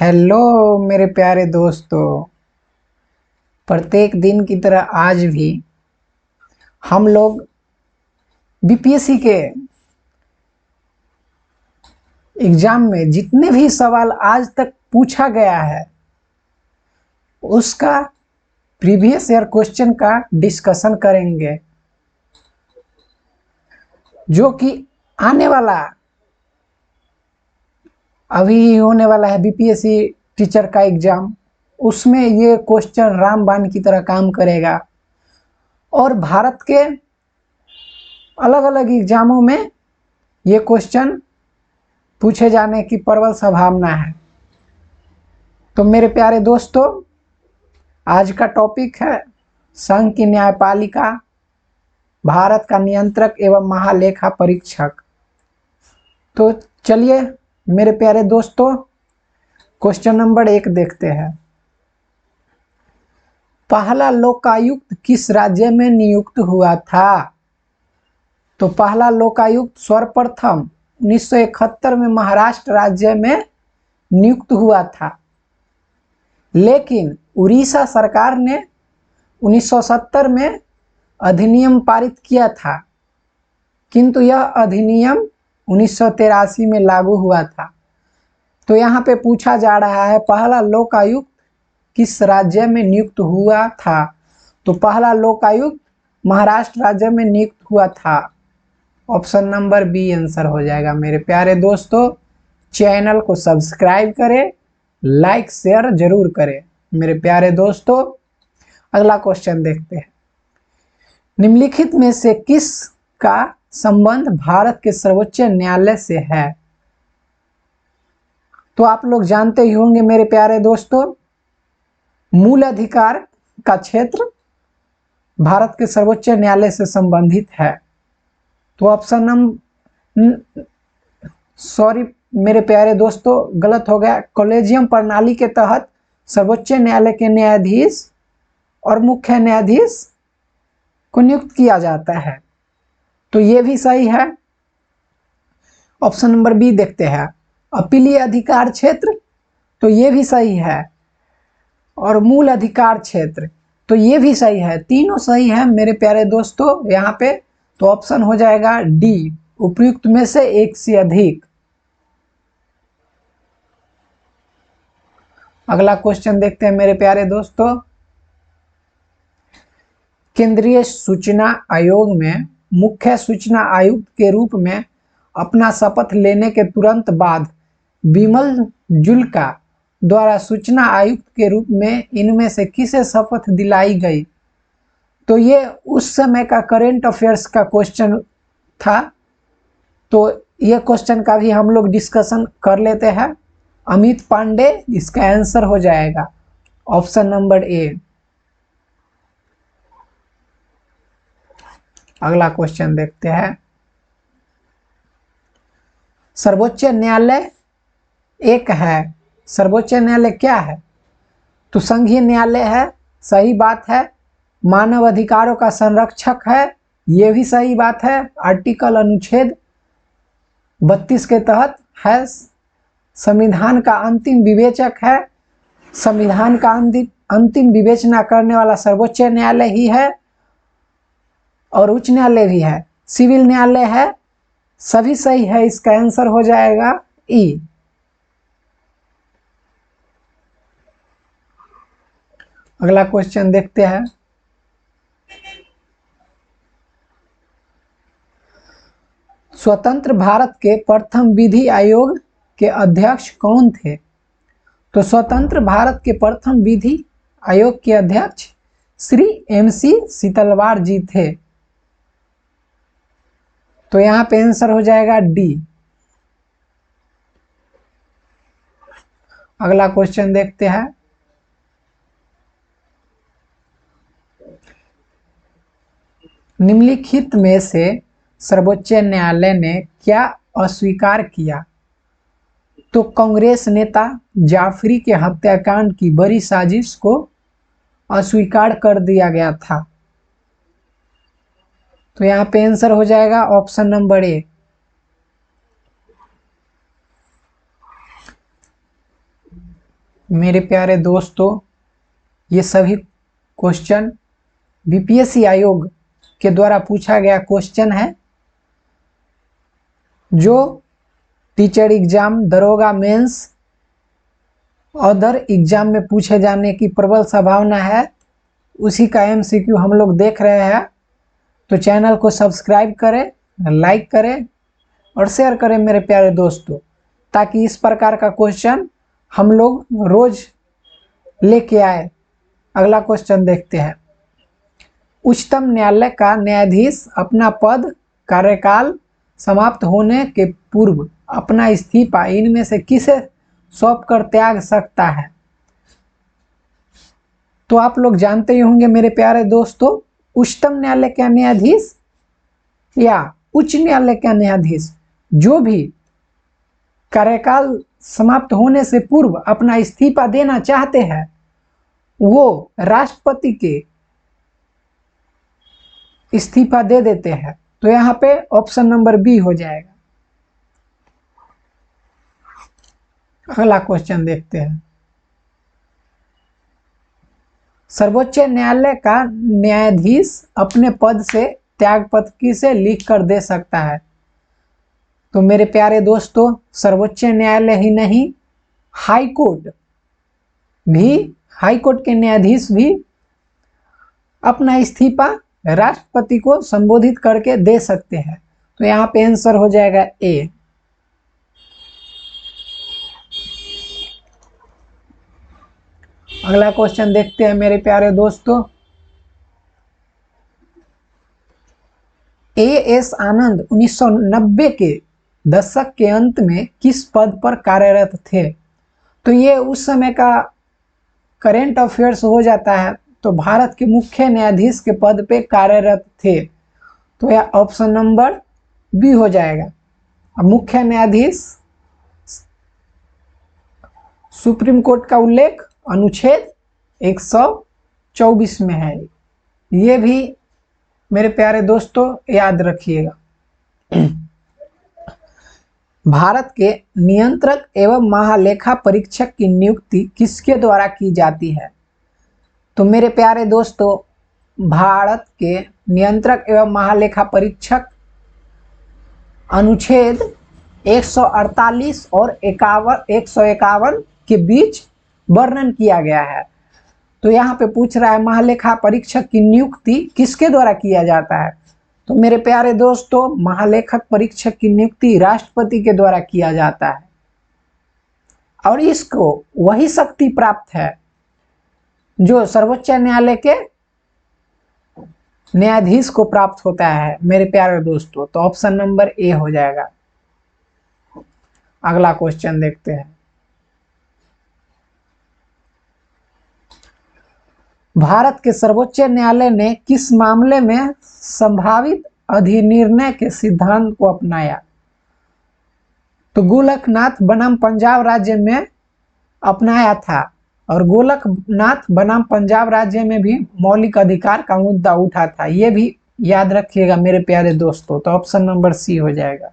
Hello मेरे प्यारे दोस्तों। प्रत्येक दिन की तरह आज भी हम लोग बीपीएससी के एग्जाम में जितने भी सवाल आज तक पूछा गया है उसका प्रीवियस ईयर क्वेश्चन का डिस्कशन करेंगे, जो कि आने वाला अभी होने वाला है बीपीएससी टीचर का एग्जाम। उसमें ये क्वेश्चन रामबाण की तरह काम करेगा और भारत के अलग अलग एग्जामों में ये क्वेश्चन पूछे जाने की प्रबल संभावना है। तो मेरे प्यारे दोस्तों, आज का टॉपिक है संघ की न्यायपालिका, भारत का नियंत्रक एवं महालेखा परीक्षक। तो चलिए मेरे प्यारे दोस्तों, क्वेश्चन नंबर 1 देखते हैं। पहला लोकायुक्त किस राज्य में नियुक्त हुआ था? तो पहला लोकायुक्त सर्वप्रथम 1971 में महाराष्ट्र राज्य में नियुक्त हुआ था, लेकिन उड़ीसा सरकार ने 1970 में अधिनियम पारित किया था, किंतु यह अधिनियम 1983 में लागू हुआ था। तो यहाँ पे पूछा जा रहा है पहला लोकायुक्त किस राज्य में नियुक्त हुआ था। तो पहला लोकायुक्त महाराष्ट्र राज्य में नियुक्त हुआ था। ऑप्शन नंबर बी आंसर हो जाएगा। मेरे प्यारे दोस्तों, चैनल को सब्सक्राइब करें, लाइक शेयर जरूर करें। मेरे प्यारे दोस्तों, अगला क्वेश्चन देखते हैं। निम्नलिखित में से किस का संबंध भारत के सर्वोच्च न्यायालय से है? तो आप लोग जानते ही होंगे मेरे प्यारे दोस्तों, मूल अधिकार का क्षेत्र भारत के सर्वोच्च न्यायालय से संबंधित है। तो ऑप्शन नंबर सॉरी मेरे प्यारे दोस्तों, गलत हो गया। कॉलेजियम प्रणाली के तहत सर्वोच्च न्यायालय के न्यायाधीश और मुख्य न्यायाधीश को नियुक्त किया जाता है। तो ये भी सही है। ऑप्शन नंबर बी देखते हैं, अपीलीय अधिकार क्षेत्र। तो ये भी सही है। और मूल अधिकार क्षेत्र, तो ये भी सही है। तीनों सही है मेरे प्यारे दोस्तों यहाँ पे। तो ऑप्शन हो जाएगा डी, उपयुक्त में से एक से अधिक। अगला क्वेश्चन देखते हैं मेरे प्यारे दोस्तों। केंद्रीय सूचना आयोग में मुख्य सूचना आयुक्त के रूप में अपना शपथ लेने के तुरंत बाद बिमल जुल्का द्वारा सूचना आयुक्त के रूप में इनमें से किसे शपथ दिलाई गई? तो ये उस समय का करेंट अफेयर्स का क्वेश्चन था, तो ये क्वेश्चन का भी हम लोग डिस्कशन कर लेते हैं। अमित पांडे इसका आंसर हो जाएगा। Option number A. अगला क्वेश्चन देखते हैं। सर्वोच्च न्यायालय एक है, सर्वोच्च न्यायालय क्या है? तो संघीय न्यायालय है, सही बात है। मानव अधिकारों का संरक्षक है, ये भी सही बात है। आर्टिकल अनुच्छेद 32 के तहत है। संविधान का अंतिम विवेचक है, संविधान का अंतिम विवेचना करने वाला सर्वोच्च न्यायालय ही है और उच्च न्यायालय भी है, सिविल न्यायालय है। सभी सही है, इसका आंसर हो जाएगा ई। अगला क्वेश्चन देखते हैं। स्वतंत्र भारत के प्रथम विधि आयोग के अध्यक्ष कौन थे? तो स्वतंत्र भारत के प्रथम विधि आयोग के अध्यक्ष श्री MC सीतलवाड़ जी थे। तो यहाँ पे आंसर हो जाएगा डी। अगला क्वेश्चन देखते हैं। निम्नलिखित में से सर्वोच्च न्यायालय ने क्या अस्वीकार किया? तो कांग्रेस नेता जाफरी के हत्याकांड की बड़ी साजिश को अस्वीकार कर दिया गया था। तो यहाँ पे आंसर हो जाएगा ऑप्शन नंबर ए। मेरे प्यारे दोस्तों, ये सभी क्वेश्चन बीपीएससी आयोग के द्वारा पूछा गया क्वेश्चन है, जो टीचर एग्जाम, दरोगा मेंस, अदर एग्जाम में पूछे जाने की प्रबल संभावना है। उसी का एमसीक्यू हम लोग देख रहे हैं। तो चैनल को सब्सक्राइब करें, लाइक करें और शेयर करें मेरे प्यारे दोस्तों, ताकि इस प्रकार का क्वेश्चन हम लोग रोज लेके आए। अगला क्वेश्चन देखते हैं। उच्चतम न्यायालय का न्यायाधीश अपना पद कार्यकाल समाप्त होने के पूर्व अपना इस्तीफा इनमें से किसे सौंप कर त्याग सकता है? तो आप लोग जानते ही होंगे मेरे प्यारे दोस्तों, उच्चतम न्यायालय का न्यायाधीश या उच्च न्यायालय का न्यायाधीश जो भी कार्यकाल समाप्त होने से पूर्व अपना इस्तीफा देना चाहते हैं, वो राष्ट्रपति के इस्तीफा दे देते हैं। तो यहाँ पे ऑप्शन नंबर बी हो जाएगा। अगला क्वेश्चन देखते हैं। सर्वोच्च न्यायालय का न्यायाधीश अपने पद से त्यागपत्र किसे लिख कर दे सकता है? तो मेरे प्यारे दोस्तों, सर्वोच्च न्यायालय ही नहीं, हाई कोर्ट के न्यायाधीश भी अपना इस्तीफा राष्ट्रपति को संबोधित करके दे सकते हैं। तो यहाँ पे आंसर हो जाएगा ए। अगला क्वेश्चन देखते हैं मेरे प्यारे दोस्तों। एएस आनंद 1990 के दशक के अंत में किस पद पर कार्यरत थे? तो ये उस समय का करेंट अफेयर्स हो जाता है। तो भारत के मुख्य न्यायाधीश के पद पे कार्यरत थे। तो यह ऑप्शन नंबर बी हो जाएगा। अब मुख्य न्यायाधीश, सुप्रीम कोर्ट का उल्लेख अनुच्छेद 124 में है। ये भी मेरे प्यारे दोस्तों याद रखिएगा। भारत के नियंत्रक एवं महालेखा परीक्षक की नियुक्ति किसके द्वारा की जाती है? तो मेरे प्यारे दोस्तों, भारत के नियंत्रक एवं महालेखा परीक्षक अनुच्छेद 148 और 151 के बीच वर्णन किया गया है। तो यहाँ पे पूछ रहा है महालेखा परीक्षक की नियुक्ति किसके द्वारा किया जाता है? तो मेरे प्यारे दोस्तों, महालेखक परीक्षक की नियुक्ति राष्ट्रपति के द्वारा किया जाता है। और इसको वही शक्ति प्राप्त है जो सर्वोच्च न्यायालय के न्यायाधीश को प्राप्त होता है मेरे प्यारे दोस्तों। तो ऑप्शन नंबर ए हो जाएगा। अगला क्वेश्चन देखते हैं। भारत के सर्वोच्च न्यायालय ने किस मामले में संभावित अधिनिर्णय के सिद्धांत को अपनाया? तो गोलकनाथ बनाम पंजाब राज्य में अपनाया था। और गोलकनाथ बनाम पंजाब राज्य में भी मौलिक अधिकार का मुद्दा उठा था। ये भी याद रखिएगा मेरे प्यारे दोस्तों। तो ऑप्शन नंबर सी हो जाएगा।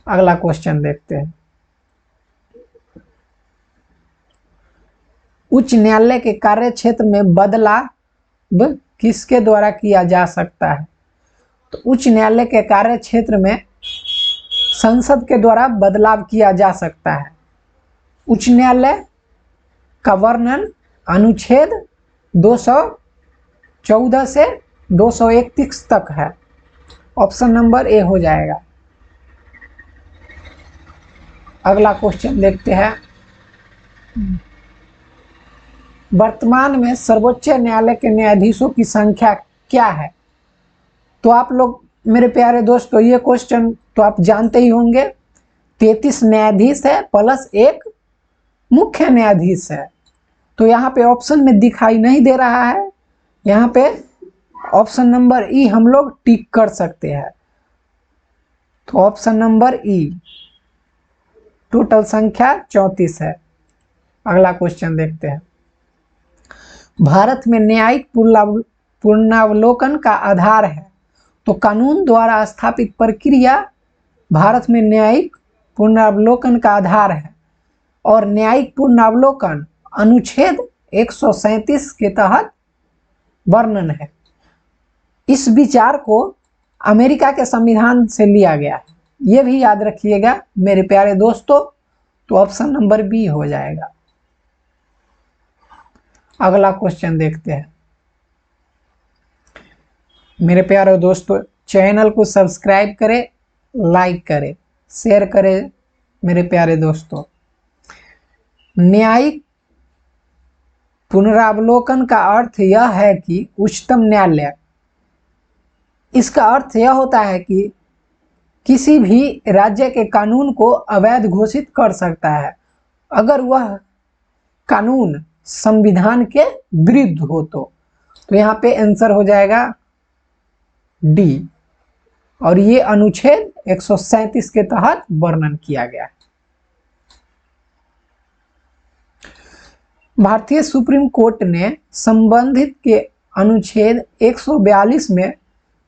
अगला क्वेश्चन देखते हैं। उच्च न्यायालय के कार्य क्षेत्र में बदलाव किसके द्वारा किया जा सकता है? तो उच्च न्यायालय के कार्य क्षेत्र में संसद के द्वारा बदलाव किया जा सकता है। उच्च न्यायालय का वर्णन अनुच्छेद 214 से 231 तक है। ऑप्शन नंबर ए हो जाएगा। अगला क्वेश्चन देखते हैं। वर्तमान में सर्वोच्च न्यायालय के न्यायाधीशों की संख्या क्या है? तो आप लोग मेरे प्यारे दोस्तों, ये क्वेश्चन तो आप जानते ही होंगे। 33 न्यायाधीश है प्लस एक मुख्य न्यायाधीश है। तो यहाँ पे ऑप्शन में दिखाई नहीं दे रहा है। यहाँ पे ऑप्शन नंबर ई हम लोग टिक कर सकते हैं। तो ऑप्शन नंबर ई, टोटल संख्या 34 है। अगला क्वेश्चन देखते हैं। भारत में न्यायिक पुनरावलोकन का आधार है। तो कानून द्वारा स्थापित प्रक्रिया भारत में न्यायिक पुनरावलोकन का आधार है। और न्यायिक पुनरावलोकन अनुच्छेद 137 के तहत वर्णन है। इस विचार को अमेरिका के संविधान से लिया गया है, ये भी याद रखिएगा मेरे प्यारे दोस्तों। तो ऑप्शन नंबर बी हो जाएगा। अगला क्वेश्चन देखते हैं। मेरे प्यारे दोस्तों, चैनल को सब्सक्राइब करें, लाइक करें, शेयर करें। मेरे प्यारे दोस्तों, न्यायिक पुनरावलोकन का अर्थ यह है कि उच्चतम न्यायालय, इसका अर्थ यह होता है कि किसी भी राज्य के कानून को अवैध घोषित कर सकता है अगर वह कानून संविधान के विरुद्ध हो। तो यहाँ पे आंसर हो जाएगा डी, और ये अनुच्छेद 137 के तहत वर्णन किया गया है। भारतीय सुप्रीम कोर्ट ने संबंधित के अनुच्छेद 142 में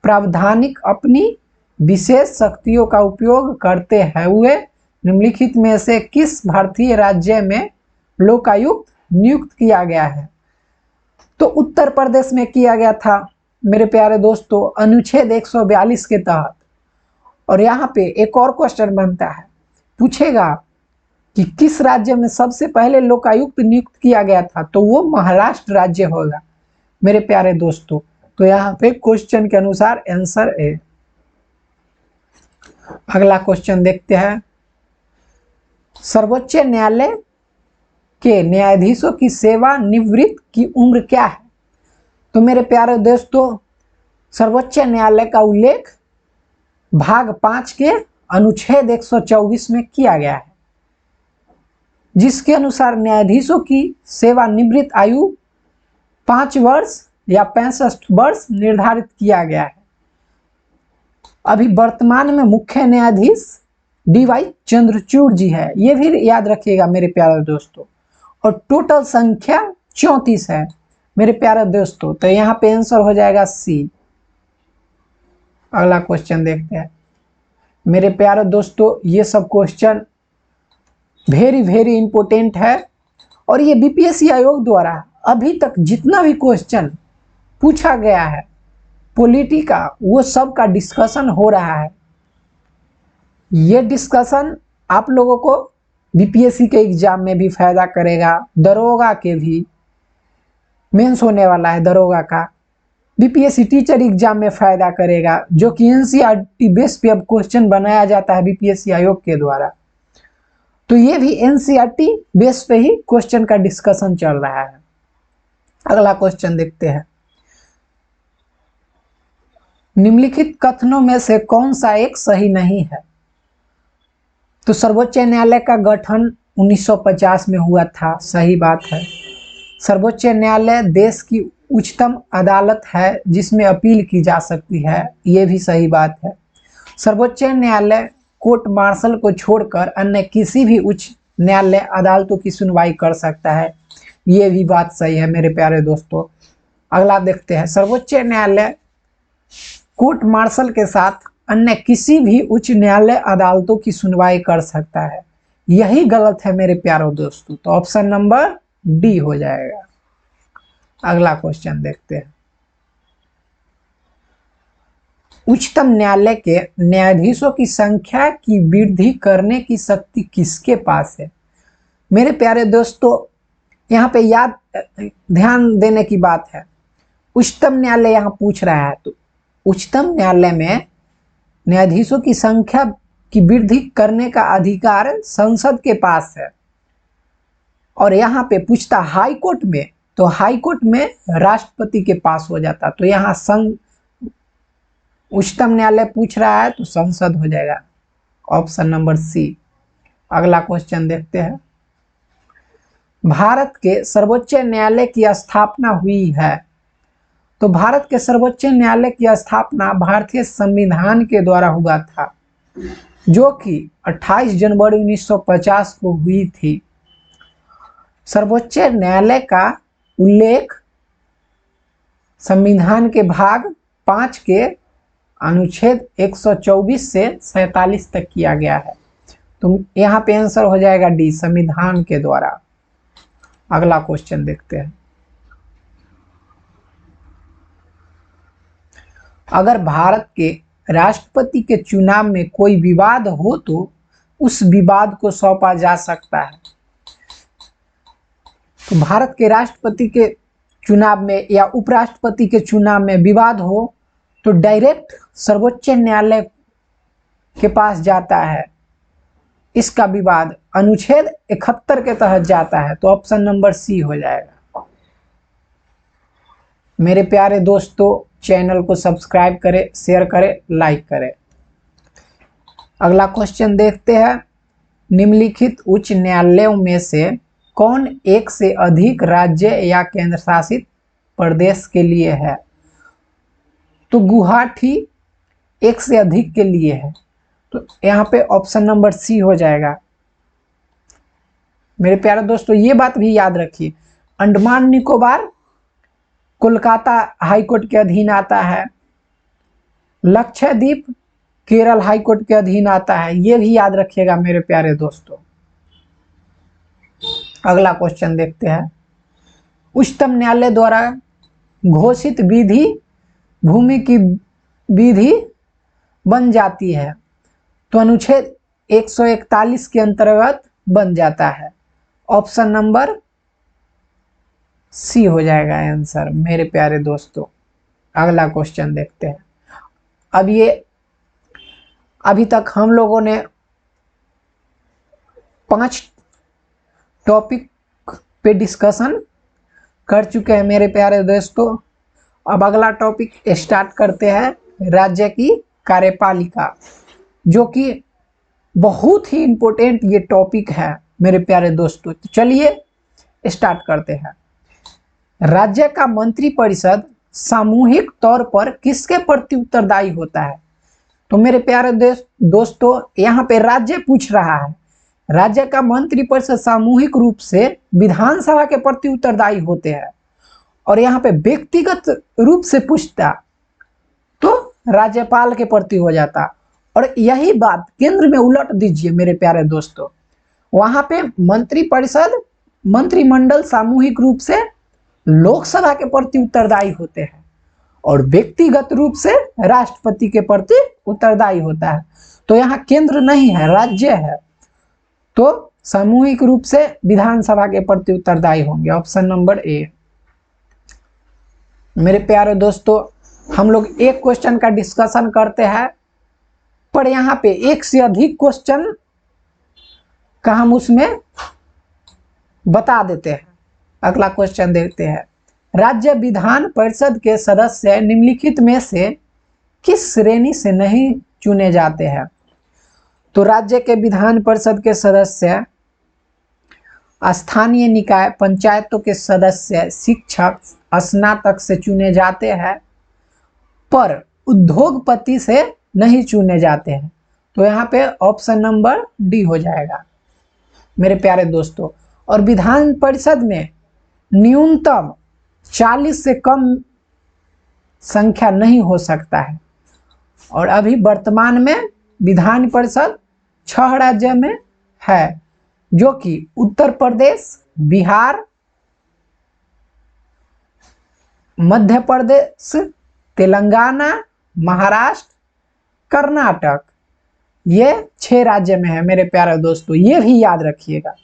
प्रावधानिक अपनी विशेष शक्तियों का उपयोग करते हुए निम्नलिखित में से किस भारतीय राज्य में लोकायुक्त नियुक्त किया गया है? तो उत्तर प्रदेश में किया गया था मेरे प्यारे दोस्तों, अनुच्छेद 142 के तहत। और यहाँ पे एक और क्वेश्चन बनता है, पूछेगा कि किस राज्य में सबसे पहले लोकायुक्त नियुक्त किया गया था? तो वो महाराष्ट्र राज्य होगा मेरे प्यारे दोस्तों। तो यहाँ पे क्वेश्चन के अनुसार आंसर ए। अगला क्वेश्चन देखते हैं। सर्वोच्च न्यायालय के न्यायाधीशों की सेवानिवृत्ति की उम्र क्या है? तो मेरे प्यारे दोस्तों, सर्वोच्च न्यायालय का उल्लेख भाग 5 के अनुच्छेद 124 में किया गया है, जिसके अनुसार न्यायाधीशों की सेवानिवृत्त आयु 5 वर्ष या 65 वर्ष निर्धारित किया गया है। अभी वर्तमान में मुख्य न्यायाधीश DY चंद्रचूड़ जी है, ये भी याद रखिएगा मेरे प्यारे दोस्तों। और टोटल संख्या 34 है मेरे प्यारे दोस्तों। तो यहाँ पे आंसर हो जाएगा सी। अगला क्वेश्चन देखते हैं मेरे प्यारे दोस्तों। ये सब क्वेश्चन वेरी इंपॉर्टेंट है, और ये BPSC आयोग द्वारा अभी तक जितना भी क्वेश्चन पूछा गया है पॉलिटी का, वो सब का डिस्कशन हो रहा है। ये डिस्कशन आप लोगों को BPSC के एग्जाम में भी फायदा करेगा, दरोगा के भी मेंस होने वाला है दरोगा का, BPSC टीचर एग्जाम में फायदा करेगा, जो कि NCERT बेस पे अब क्वेश्चन बनाया जाता है BPSC आयोग के द्वारा। तो ये भी NCERT बेस पे ही क्वेश्चन का डिस्कशन चल रहा है। अगला क्वेश्चन देखते हैं। निम्नलिखित कथनों में से कौन सा एक सही नहीं है? तो सर्वोच्च न्यायालय का गठन 1950 में हुआ था, सही बात है। सर्वोच्च न्यायालय देश की उच्चतम अदालत है जिसमें अपील की जा सकती है, ये भी सही बात है। सर्वोच्च न्यायालय कोर्ट मार्शल को छोड़कर अन्य किसी भी उच्च न्यायालय अदालतों की सुनवाई कर सकता है, ये भी बात सही है मेरे प्यारे दोस्तों। अगला देखते हैं। सर्वोच्च न्यायालय कोर्ट मार्शल के साथ अन्य किसी भी उच्च न्यायालय अदालतों की सुनवाई कर सकता है, यही गलत है मेरे प्यारे दोस्तों। तो ऑप्शन नंबर डी हो जाएगा। अगला क्वेश्चन देखते हैं। उच्चतम न्यायालय के न्यायाधीशों की संख्या की वृद्धि करने की शक्ति किसके पास है? मेरे प्यारे दोस्तों, यहाँ पे ध्यान देने की बात है। उच्चतम न्यायालय यहाँ पूछ रहा है, तो उच्चतम न्यायालय में न्यायाधीशों की संख्या की वृद्धि करने का अधिकार संसद के पास है। और यहाँ पे पूछता हाई कोर्ट में, तो हाई कोर्ट में राष्ट्रपति के पास हो जाता। तो यहाँ उच्चतम न्यायालय पूछ रहा है तो संसद हो जाएगा, ऑप्शन नंबर सी। अगला क्वेश्चन देखते हैं। भारत के सर्वोच्च न्यायालय की स्थापना हुई है? तो भारत के सर्वोच्च न्यायालय की स्थापना भारतीय संविधान के द्वारा हुआ था, जो कि 28 जनवरी 1950 को हुई थी। सर्वोच्च न्यायालय का उल्लेख संविधान के भाग 5 के अनुच्छेद 124 से 47 तक किया गया है। तो यहाँ पे आंसर हो जाएगा डी, संविधान के द्वारा। अगला क्वेश्चन देखते हैं। अगर भारत के राष्ट्रपति के चुनाव में कोई विवाद हो तो उस विवाद को सौंपा जा सकता है। तो भारत के राष्ट्रपति के चुनाव में या उपराष्ट्रपति के चुनाव में विवाद हो तो डायरेक्ट सर्वोच्च न्यायालय के पास जाता है। इसका विवाद अनुच्छेद 71 के तहत जाता है। तो ऑप्शन नंबर सी हो जाएगा। मेरे प्यारे दोस्तों, चैनल को सब्सक्राइब करें, शेयर करें, लाइक करें। अगला क्वेश्चन देखते हैं। निम्नलिखित उच्च न्यायालयों में से कौन एक से अधिक राज्य या केंद्र शासित प्रदेश के लिए है? तो गुवाहाटी एक से अधिक के लिए है। तो यहाँ पे ऑप्शन नंबर सी हो जाएगा। मेरे प्यारे दोस्तों, ये बात भी याद रखिए, अंडमान निकोबार कोलकाता हाईकोर्ट के अधीन आता है, लक्षद्वीप केरल हाईकोर्ट के अधीन आता है। ये भी याद रखिएगा मेरे प्यारे दोस्तों। अगला क्वेश्चन देखते हैं। उच्चतम न्यायालय द्वारा घोषित विधि भूमि की विधि बन जाती है तो अनुच्छेद 141 के अंतर्गत बन जाता है। ऑप्शन नंबर सी हो जाएगा आंसर मेरे प्यारे दोस्तों। अगला क्वेश्चन देखते हैं। अब ये अभी तक हम लोगों ने 5 टॉपिक पे डिस्कशन कर चुके हैं मेरे प्यारे दोस्तों। अब अगला टॉपिक स्टार्ट करते हैं, राज्य की कार्यपालिका, जो कि बहुत ही इम्पोर्टेंट ये टॉपिक है मेरे प्यारे दोस्तों। तो चलिए स्टार्ट करते हैं। राज्य का मंत्रिपरिषद सामूहिक तौर पर किसके प्रति उत्तरदायी होता है? तो मेरे प्यारे दोस्तों, यहाँ पे राज्य पूछ रहा है। राज्य का मंत्रिपरिषद सामूहिक रूप से विधानसभा के प्रति उत्तरदायी होते हैं। और यहाँ पे व्यक्तिगत रूप से पूछता तो राज्यपाल के प्रति हो जाता। और यही बात केंद्र में उलट दीजिए मेरे प्यारे दोस्तों। वहां पे मंत्रिपरिषद मंत्रिमंडल सामूहिक रूप से लोकसभा के प्रति उत्तरदायी होते हैं और व्यक्तिगत रूप से राष्ट्रपति के प्रति उत्तरदायी होता है। तो यहाँ केंद्र नहीं है, राज्य है। तो सामूहिक रूप से विधानसभा के प्रति उत्तरदायी होंगे। Option number A. मेरे प्यारे दोस्तों, हम लोग एक क्वेश्चन का डिस्कशन करते हैं, पर यहाँ पे एक से अधिक क्वेश्चन का हम उसमें बता देते हैं। अगला क्वेश्चन देखते हैं। राज्य विधान परिषद के सदस्य निम्नलिखित में से किस श्रेणी से नहीं चुने जाते हैं? तो राज्य के विधान परिषद के सदस्य स्थानीय निकाय पंचायतों के सदस्य शिक्षक स्नातक से चुने जाते हैं, पर उद्योगपति से नहीं चुने जाते हैं। तो यहाँ पे ऑप्शन नंबर डी हो जाएगा मेरे प्यारे दोस्तों। और विधान परिषद में न्यूनतम 40 से कम संख्या नहीं हो सकता है। और अभी वर्तमान में विधान परिषद 6 राज्य में है, जो कि उत्तर प्रदेश, बिहार, मध्य प्रदेश, तेलंगाना, महाराष्ट्र, कर्नाटक, ये 6 राज्य में है मेरे प्यारे दोस्तों। ये भी याद रखिएगा।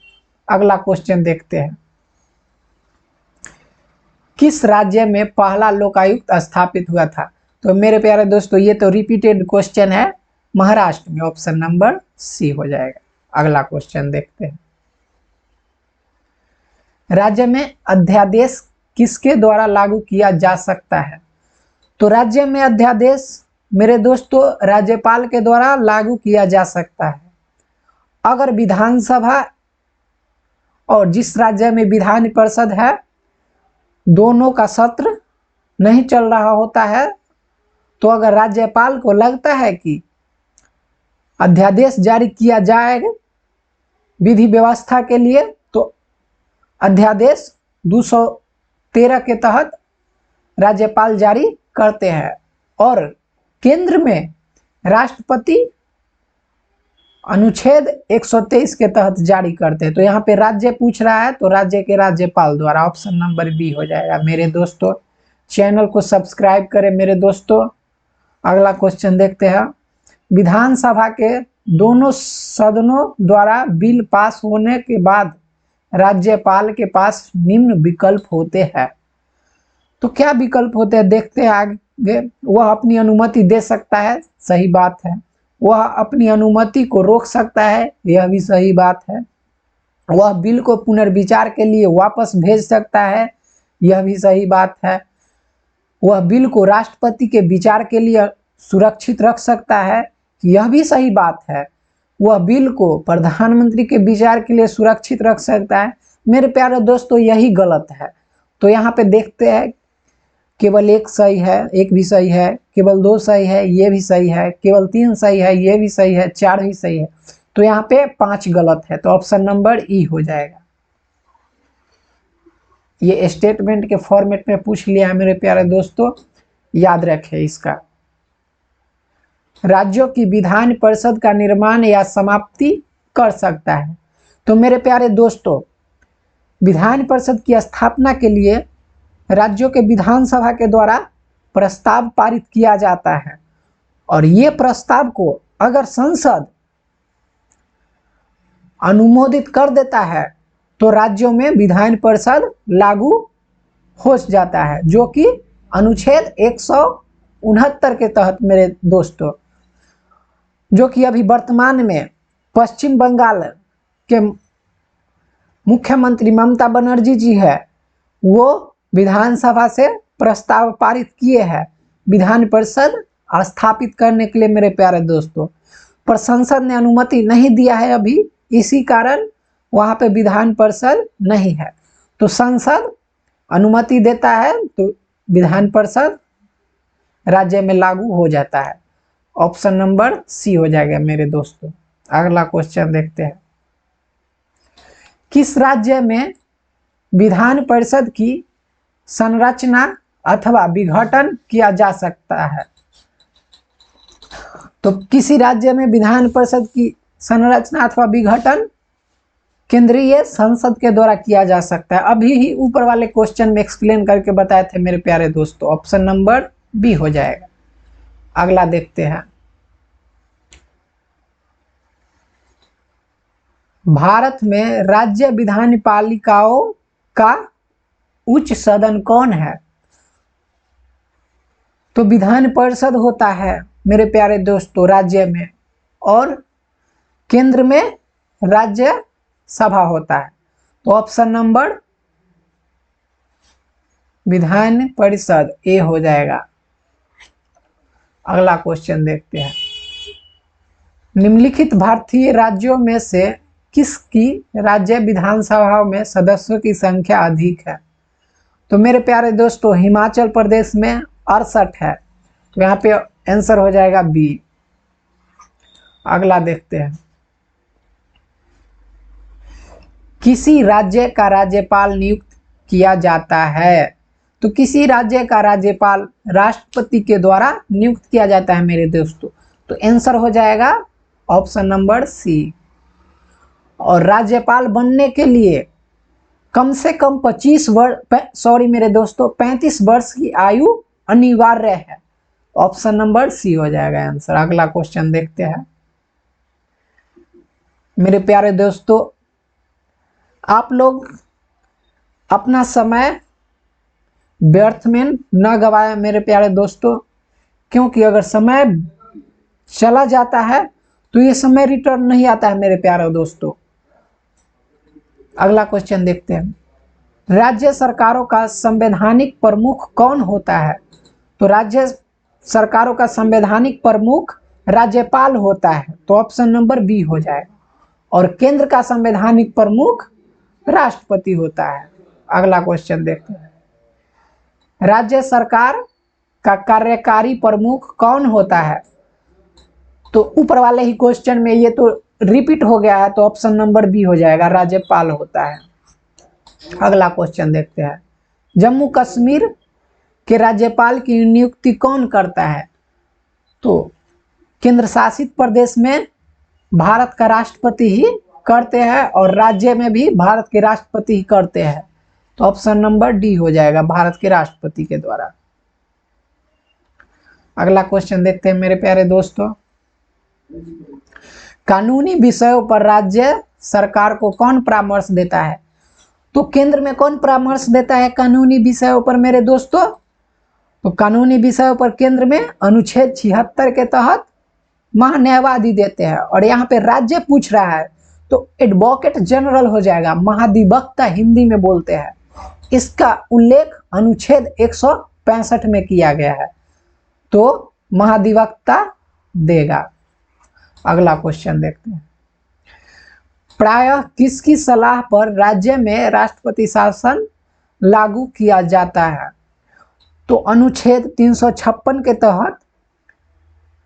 अगला क्वेश्चन देखते हैं। किस राज्य में पहला लोकायुक्त स्थापित हुआ था? तो मेरे प्यारे दोस्तों, ये तो रिपीटेड क्वेश्चन है, महाराष्ट्र में। ऑप्शन नंबर सी हो जाएगा। अगला क्वेश्चन देखते हैं। राज्य में अध्यादेश किसके द्वारा लागू किया जा सकता है? तो राज्य में अध्यादेश मेरे दोस्तों राज्यपाल के द्वारा लागू किया जा सकता है। अगर विधानसभा और जिस राज्य में विधान परिषद है दोनों का सत्र नहीं चल रहा होता है, तो अगर राज्यपाल को लगता है कि अध्यादेश जारी किया जाएगा विधि व्यवस्था के लिए, तो अध्यादेश 213 के तहत राज्यपाल जारी करते हैं। और केंद्र में राष्ट्रपति अनुच्छेद 123 के तहत जारी करते हैं। तो यहाँ पे राज्य पूछ रहा है, तो राज्य के राज्यपाल द्वारा, ऑप्शन नंबर बी हो जाएगा मेरे दोस्तों। चैनल को सब्सक्राइब करें मेरे दोस्तों। अगला क्वेश्चन देखते हैं। विधानसभा के दोनों सदनों द्वारा बिल पास होने के बाद राज्यपाल के पास निम्न विकल्प होते हैं। तो क्या विकल्प होते हैं देखते हैं आगे। वह अपनी अनुमति दे सकता है, सही बात है। वह अपनी अनुमति को रोक सकता है, यह भी सही बात है। वह बिल को पुनर्विचार के लिए वापस भेज सकता है, यह भी सही बात है। वह बिल को राष्ट्रपति के विचार के लिए सुरक्षित रख सकता है, यह भी सही बात है। वह बिल को प्रधानमंत्री के विचार के लिए सुरक्षित रख सकता है। मेरे प्यारे दोस्तों, यही गलत है। तो यहाँ पे देखते हैं, केवल एक सही है, एक भी सही है, केवल दो सही है, ये भी सही है, केवल तीन सही है, ये भी सही है, चार भी सही है। तो यहाँ पे 5 गलत है, तो ऑप्शन नंबर ई हो जाएगा। ये स्टेटमेंट के फॉर्मेट में पूछ लिया है मेरे प्यारे दोस्तों, याद रखें इसका। राज्यों की विधान परिषद का निर्माण या समाप्ति कर सकता है। तो मेरे प्यारे दोस्तों, विधान परिषद की स्थापना के लिए राज्यों के विधानसभा के द्वारा प्रस्ताव पारित किया जाता है, और ये प्रस्ताव को अगर संसद अनुमोदित कर देता है तो राज्यों में विधान परिषद लागू हो जाता है, जो कि अनुच्छेद 169 के तहत मेरे दोस्तों, जो कि अभी वर्तमान में पश्चिम बंगाल के मुख्यमंत्री ममता बनर्जी जी है, वो विधानसभा से प्रस्ताव पारित किए हैं विधान परिषद स्थापित करने के लिए मेरे प्यारे दोस्तों, पर संसद ने अनुमति नहीं दिया है अभी, इसी कारण वहां पे विधान परिषद नहीं है। तो संसद अनुमति देता है तो विधान परिषद राज्य में लागू हो जाता है। ऑप्शन नंबर सी हो जाएगा मेरे दोस्तों। अगला क्वेश्चन देखते हैं। किस राज्य में विधान परिषद की संरचना अथवा विघटन किया जा सकता है? तो किसी राज्य में विधान परिषद की संरचना अथवा विघटन केंद्रीय संसद के द्वारा किया जा सकता है। अभी ही ऊपर वाले क्वेश्चन में एक्सप्लेन करके बताए थे मेरे प्यारे दोस्तों। ऑप्शन नंबर बी हो जाएगा। अगला देखते हैं। भारत में राज्य विधान पालिकाओं का उच्च सदन कौन है? तो विधान परिषद होता है मेरे प्यारे दोस्तों राज्य में, और केंद्र में राज्य सभा होता है। तो ऑप्शन नंबर विधान परिषद ए हो जाएगा। अगला क्वेश्चन देखते हैं। निम्नलिखित भारतीय राज्यों में से किसकी राज्य विधानसभाओं में सदस्यों की संख्या अधिक है? तो मेरे प्यारे दोस्तों, हिमाचल प्रदेश में 68 है, तो यहाँ पे आंसर हो जाएगा बी। अगला देखते हैं। किसी राज्य का राज्यपाल नियुक्त किया जाता है? तो किसी राज्य का राज्यपाल राष्ट्रपति के द्वारा नियुक्त किया जाता है मेरे दोस्तों। तो आंसर हो जाएगा ऑप्शन नंबर सी। और राज्यपाल बनने के लिए कम से कम 35 वर्ष की आयु अनिवार्य है। ऑप्शन नंबर सी हो जाएगा आंसर। अगला क्वेश्चन देखते हैं। मेरे प्यारे दोस्तों, आप लोग अपना समय व्यर्थ में न गवाएं मेरे प्यारे दोस्तों, क्योंकि अगर समय चला जाता है तो ये समय रिटर्न नहीं आता है मेरे प्यारे दोस्तों। अगला क्वेश्चन देखते हैं। राज्य सरकारों का संवैधानिक प्रमुख कौन होता है? तो राज्य सरकारों का संवैधानिक प्रमुख राज्यपाल होता है, तो ऑप्शन नंबर बी हो जाएगा। और केंद्र का संवैधानिक प्रमुख राष्ट्रपति होता है। अगला क्वेश्चन देखते हैं। राज्य सरकार का कार्यकारी प्रमुख कौन होता है? तो ऊपर वाले ही क्वेश्चन में ये तो रिपीट हो गया है, तो ऑप्शन नंबर बी हो जाएगा, राज्यपाल होता है। अगला क्वेश्चन देखते हैं। जम्मू कश्मीर के राज्यपाल की नियुक्ति कौन करता है? तो केंद्र शासित प्रदेश में भारत का राष्ट्रपति ही करते हैं और राज्य में भी भारत के राष्ट्रपति ही करते हैं। तो ऑप्शन नंबर डी हो जाएगा, भारत के राष्ट्रपति के द्वारा। अगला क्वेश्चन देखते हैं मेरे प्यारे दोस्तों। कानूनी विषयों पर राज्य सरकार को कौन परामर्श देता है? तो केंद्र में कौन परामर्श देता है कानूनी विषयों पर मेरे दोस्तों? तो कानूनी विषयों पर केंद्र में अनुच्छेद 76 के तहत महान्यायवादी देते हैं। और यहाँ पे राज्य पूछ रहा है तो एडवोकेट जनरल हो जाएगा, महाधिवक्ता हिंदी में बोलते हैं। इसका उल्लेख अनुच्छेद 165 में किया गया है, तो महाधिवक्ता देगा। अगला क्वेश्चन देखते हैं। प्रायः किसकी सलाह पर राज्य में राष्ट्रपति शासन लागू किया जाता है? तो अनुच्छेद 356 के तहत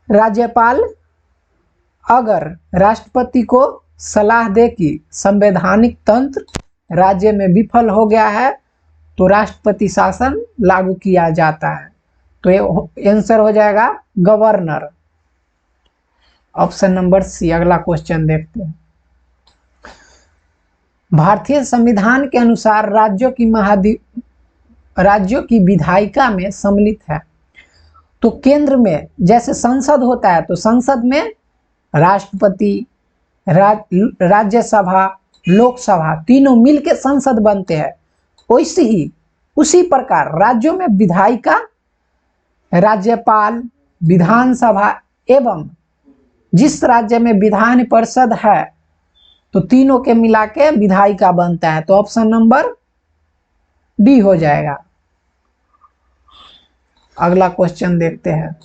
राज्यपाल अगर राष्ट्रपति को सलाह दे कि संवैधानिक तंत्र राज्य में विफल हो गया है तो राष्ट्रपति शासन लागू किया जाता है। तो ये आंसर हो जाएगा गवर्नर, ऑप्शन नंबर सी। अगला क्वेश्चन देखते हैं। भारतीय संविधान के अनुसार राज्यों की विधायिका में सम्मिलित है। तो केंद्र में जैसे संसद होता है तो संसद में राष्ट्रपति, राज्यसभा, लोकसभा तीनों मिलकर संसद बनते हैं। वैसे ही उसी प्रकार राज्यों में विधायिका, राज्यपाल, विधानसभा एवं जिस राज्य में विधान परिषद है तो तीनों के मिला के विधायिका बनता है। तो ऑप्शन नंबर डी हो जाएगा। अगला क्वेश्चन देखते हैं।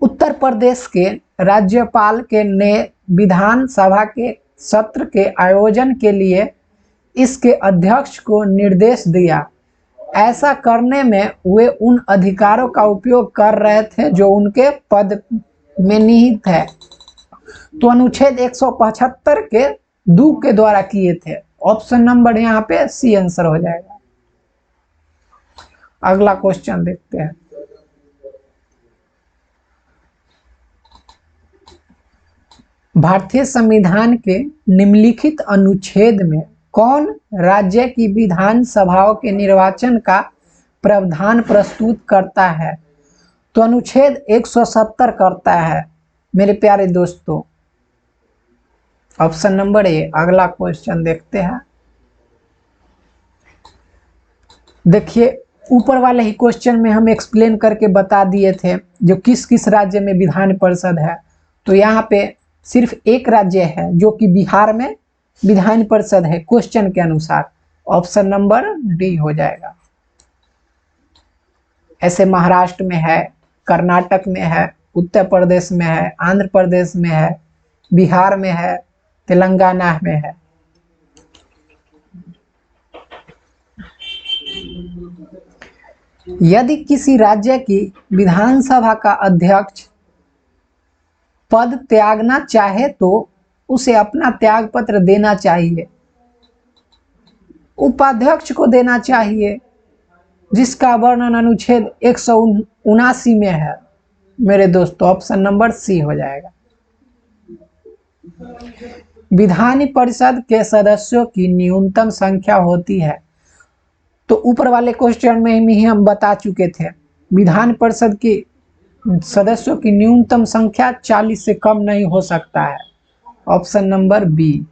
उत्तर प्रदेश के राज्यपाल के ने विधानसभा के सत्र के आयोजन के लिए इसके अध्यक्ष को निर्देश दिया। ऐसा करने में वे उन अधिकारों का उपयोग कर रहे थे जो उनके पद में निहित है। तो अनुच्छेद 175 के दू के द्वारा किए थे। ऑप्शन नंबर यहाँ पे सी आंसर हो जाएगा। अगला क्वेश्चन देखते हैं। भारतीय संविधान के निम्नलिखित अनुच्छेद में कौन राज्य की विधानसभाओं के निर्वाचन का प्रावधान प्रस्तुत करता है? तो अनुच्छेद 170 करता है मेरे प्यारे दोस्तों, ऑप्शन नंबर ए। अगला क्वेश्चन देखते हैं। देखिए ऊपर वाले ही क्वेश्चन में हम एक्सप्लेन करके बता दिए थे जो किस किस राज्य में विधान परिषद है। तो यहाँ पे सिर्फ एक राज्य है जो कि बिहार में विधान परिषद है क्वेश्चन के अनुसार। ऑप्शन नंबर डी हो जाएगा। ऐसे महाराष्ट्र में है, कर्नाटक में है, उत्तर प्रदेश में है, आंध्र प्रदेश में है, बिहार में है, तेलंगाना में है। यदि किसी राज्य की विधानसभा का अध्यक्ष पद त्यागना चाहे तो उसे अपना त्याग पत्र देना चाहिए, उपाध्यक्ष को देना चाहिए, जिसका वर्णन अनुच्छेद 179 में है मेरे दोस्तों। ऑप्शन नंबर सी हो जाएगा। विधान परिषद के सदस्यों की न्यूनतम संख्या होती है। तो ऊपर वाले क्वेश्चन में ही हम बता चुके थे, विधान परिषद की सदस्यों की न्यूनतम संख्या 40 से कम नहीं हो सकता है। Option number B.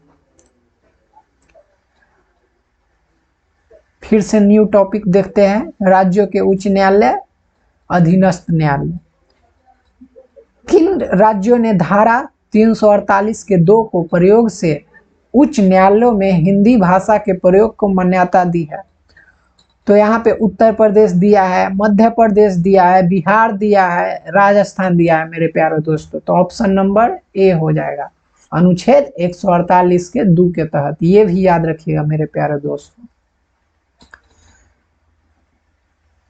फिर से न्यू टॉपिक देखते हैं। राज्यों के उच्च न्यायालय, अधीनस्थ न्यायालय। किन राज्यों ने धारा 348 के 2 को प्रयोग से उच्च न्यायालयों में हिंदी भाषा के प्रयोग को मान्यता दी है? तो यहाँ पे उत्तर प्रदेश दिया है, मध्य प्रदेश दिया है, बिहार दिया है, राजस्थान दिया है मेरे प्यारे दोस्तों। तो ऑप्शन नंबर ए हो जाएगा, अनुच्छेद 148 के 2 के तहत। ये भी याद रखिएगा मेरे प्यारे दोस्तों।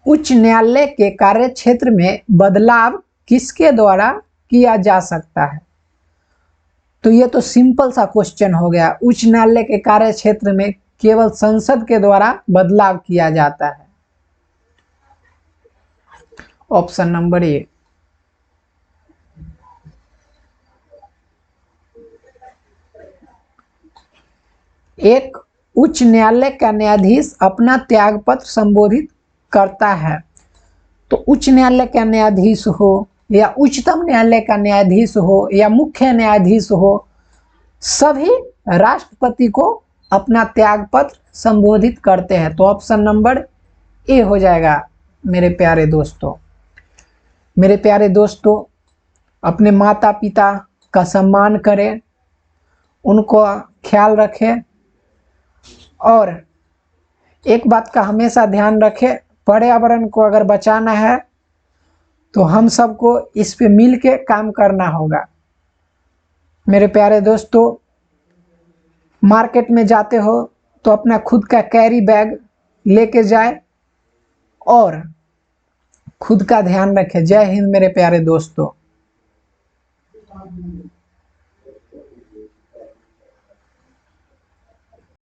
उच्च न्यायालय के कार्य क्षेत्र में बदलाव किसके द्वारा किया जा सकता है? तो ये तो सिंपल सा क्वेश्चन हो गया। उच्च न्यायालय के कार्य क्षेत्र में केवल संसद के द्वारा बदलाव किया जाता है। Option number A. एक उच्च न्यायालय का न्यायाधीश अपना त्याग पत्र संबोधित करता है। तो उच्च न्यायालय का न्यायाधीश हो या उच्चतम न्यायालय का न्यायाधीश हो या मुख्य न्यायाधीश हो, सभी राष्ट्रपति को अपना त्याग पत्र संबोधित करते हैं। तो ऑप्शन नंबर ए हो जाएगा मेरे प्यारे दोस्तों। मेरे प्यारे दोस्तों, अपने माता पिता का सम्मान करें, उनको ख्याल रखें और एक बात का हमेशा ध्यान रखें, पर्यावरण को अगर बचाना है तो हम सबको इस पे मिल के काम करना होगा। मेरे प्यारे दोस्तों, मार्केट में जाते हो तो अपना खुद का कैरी बैग लेके जाए और खुद का ध्यान रखें। जय हिंद मेरे प्यारे दोस्तों।